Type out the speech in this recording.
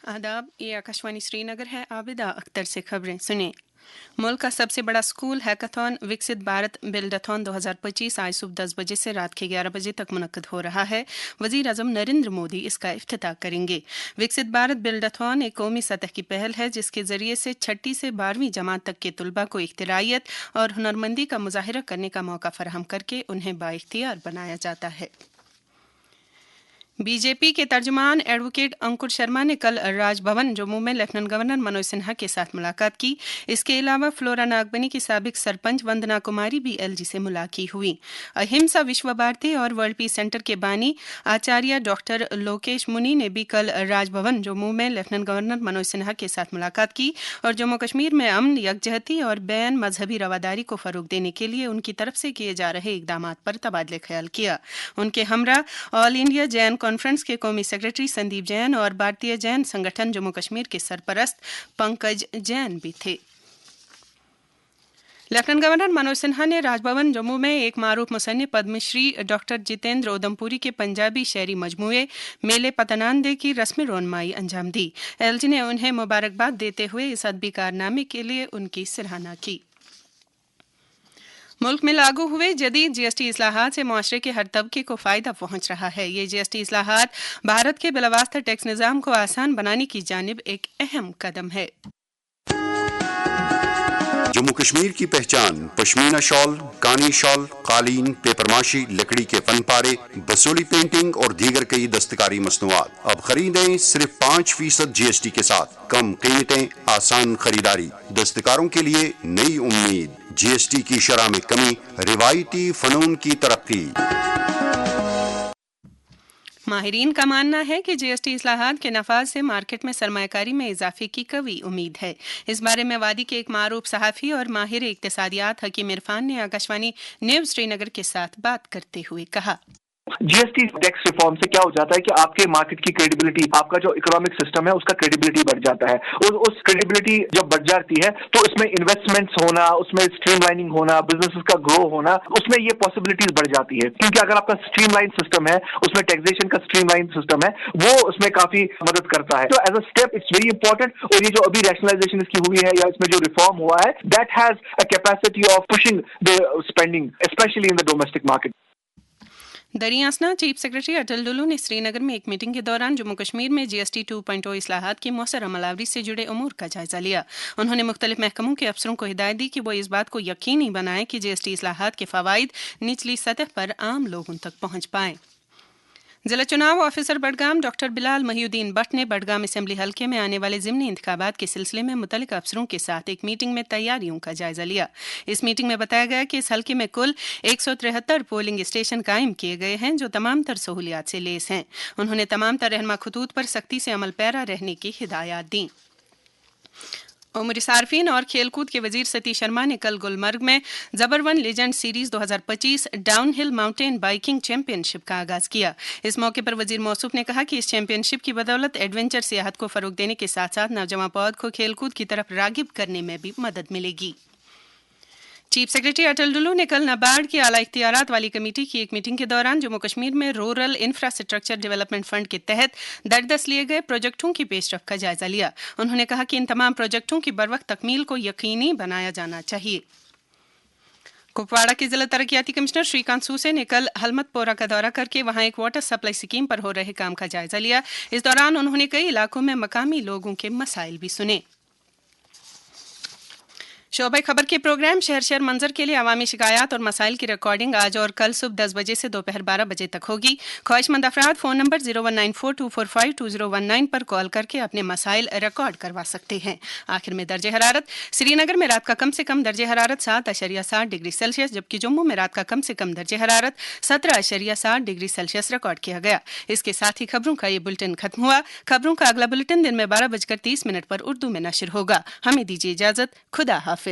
आदाब, ये आकाशवाणी श्रीनगर है। आबिदा अख्तर से खबरें सुने। मुल्क का सबसे बड़ा स्कूल हैकाथॉन विकसित भारत बिल्डाथॉन 2025 आज सुबह 10 बजे से रात के 11 बजे तक मुनक्कद हो रहा है। वजीर आजम नरेंद्र मोदी इसका इफ्तिताह करेंगे। विकसित भारत बिल्डाथॉन एक कौमी सतह की पहल है जिसके जरिए से 6ठी से 12वीं जमात तक के तुलबा को इख्तिरायत और हुनरमंदी का मुजाहिरा करने का मौका फराहम करके उन्हें बाइख्तियार बनाया जाता है। बीजेपी के तर्जुमान एडवोकेट अंकुर शर्मा ने कल राजभवन जम्मू में लेफ्टिनेंट गवर्नर मनोज सिन्हा के साथ मुलाकात की। इसके अलावा फ्लोरा नागबनी की साबिक सरपंच वंदना कुमारी भी एलजी से मुलाकी हुई। अहिंसा विश्व भारती और वर्ल्ड पीस सेंटर के बानी आचार्य डॉक्टर लोकेश मुनि ने भी कल राजभवन जम्मू में लेफ्टिनेंट गवर्नर मनोज सिन्हा के साथ मुलाकात की और जम्मू कश्मीर में अमन, यकजहती और बैन मजहबी रवादारी को फरोग देने के लिए उनकी तरफ से किए जा रहे इकदाम पर तबादले ख्याल किया। उनके हमरा ऑल इंडिया जैन कॉन्फ्रेंस के कौमी सेक्रेटरी संदीप जैन और भारतीय जैन संगठन जम्मू कश्मीर के सरपरस्त पंकज जैन भी थे। लेफ्टिनेंट गवर्नर मनोज सिन्हा ने राजभवन जम्मू में एक मारूफ मुसन्निफ पद्मश्री डॉक्टर जितेंद्र उधमपुरी के पंजाबी शेरी मजमूए मेले पतनानदे की रस्मी रोनमाई अंजाम दी। एलजी ने उन्हें मुबारकबाद देते हुए इस अदबी कारनामे के लिए उनकी सराहना की। मुल्क में लागू हुए जदीद जीएसटी इस्लाहात से मुआशरे के हर तबके को फ़ायदा पहुंच रहा है। ये जीएसटी इस्लाहात भारत के बिलावास्ता टैक्स निज़ाम को आसान बनाने की जानिब एक अहम कदम है। जम्मू कश्मीर की पहचान पश्मीना शॉल, कानी शॉल, कालीन, पेपरमाशी, लकड़ी के फन पारे, बसोली पेंटिंग और दीगर कई दस्तकारी मसनूआत अब खरीदें सिर्फ 5% जीएसटी के साथ। कम कीमतें, आसान खरीदारी, दस्तकारों के लिए नई उम्मीद। जीएसटी की शरह में कमी, रिवायती फनून की तरक्की। माहिरीन का मानना है कि जीएसटी इस्लाहात के नफाज से मार्केट में सरमायाकारी में इजाफे की कवी उम्मीद है। इस बारे में वादी के एक मारूफ सहाफ़ी और माहिर इक्तिसादियात हकीम इरफान ने आकाशवाणी न्यूज़ श्रीनगर के साथ बात करते हुए कहा, जीएसटी टैक्स रिफॉर्म से क्या हो जाता है कि आपके मार्केट की क्रेडिबिलिटी, आपका जो इकोनॉमिक सिस्टम है उसका क्रेडिबिलिटी बढ़ जाता है। उस क्रेडिबिलिटी जब बढ़ जाती है तो इसमें इन्वेस्टमेंट्स होना, उसमें स्ट्रीमलाइनिंग होना, बिजनेसेस का ग्रो होना, उसमें ये पॉसिबिलिटीज बढ़ जाती है। क्योंकि अगर आपका स्ट्रीमलाइन सिस्टम है, उसमें टैक्सेशन का स्ट्रीमलाइन सिस्टम है, वो उसमें काफी मदद करता है। तो as a step it's very important. और ये जो अभी रैशनलाइजेशन इसकी हुई है या इसमें जो रिफॉर्म हुआ है, that has a capacity of pushing the spending specially in the domestic market. दरियासना चीफ सेक्रेटरी अटल डुल्लू ने श्रीनगर में एक मीटिंग के दौरान जम्मू कश्मीर में जीएसटी 2.0 इस्लाहात की मौसर अमलावरी से जुड़े उमूर का जायजा लिया। उन्होंने मुख्तलिफ महकमों के अफसरों को हिदायत दी कि वो इस बात को यकीनी बनाएं कि जीएसटी इस्लाहात के फवाइद निचली सतह पर आम लोगों तक पहुंच पाएं। जिला चुनाव ऑफिसर बडगाम डॉक्टर बिलाल महिउद्दीन भट्ट ने बडगाम असेंबली हल्के में आने वाले ज़िमनी इंतखाबात के सिलसिले में मुतल्लिका अफसरों के साथ एक मीटिंग में तैयारियों का जायजा लिया। इस मीटिंग में बताया गया कि इस हल्के में कुल 173 पोलिंग स्टेशन कायम किए गए हैं जो तमाम तर सहूलियात से लेस हैं। उन्होंने तमाम तर रहनुमा खतूत पर सख्ती से अमल पैरा रहने की हिदायत दी। उमर सार्फिन और खेलकूद के वजीर सतीश शर्मा ने कल गुलमर्ग में जबर one legend series 2025 downhill mountain biking championship का आगाज किया। इस मौके पर वजीर मौसूफ ने कहा कि इस चैंपियनशिप की बदौलत एडवेंचर सियाहत को फरोग देने के साथ साथ नौजवान पौध को खेलकूद की तरफ रागिब करने में भी मदद मिलेगी। चीफ सेक्रेटरी अटल डुल्लू ने कल नाबार्ड की आला इख्तियारात वाली कमेटी की एक मीटिंग के दौरान जम्मू कश्मीर में रूरल इंफ्रास्ट्रक्चर डेवलपमेंट फंड के तहत दरदस्त लिए गए प्रोजेक्टों की पेशरफ का जायजा लिया। उन्होंने कहा कि इन तमाम प्रोजेक्टों की बरवक्त तकमील को यकीनी बनाया जाना चाहिए। कुपवाड़ा के जिला तरक्याती कमिश्नर श्रीकांत सूसे ने कल हलमतपोरा का दौरा करके वहां एक वाटर सप्लाई स्कीम पर हो रहे काम का जायजा लिया। इस दौरान उन्होंने कई इलाकों में मकामी लोगों के मसाइल भी सुने। शोबे खबर के प्रोग्राम शहर शहर मंजर के लिए अवामी शिकायत और मसाइल की रिकॉर्डिंग आज और कल सुबह 10 बजे से दोपहर 12 बजे तक होगी। ख्वाहिशमंद अफराद फ़ोन नंबर 019424522019 पर कॉल करके अपने मसाइल रिकॉर्ड करवा सकते हैं। आखिर में दर्ज हरारत श्रीनगर में रात का कम से कम दर्ज हरारत 7.7 डिग्री सेल्सियस, जबकि जम्मू में रात का कम से कम दर्ज हरारत 17.7 डिग्री सेल्सियस रिकॉर्ड किया गया। इसके साथ ही खबरों का ये बुलेटिन खत्म हुआ। खबरों का अगला बुलेटिन दिन में 12:30 पर उर्दू में नशर होगा। हमें दीजिए इजाजत। खुदा हाफिज।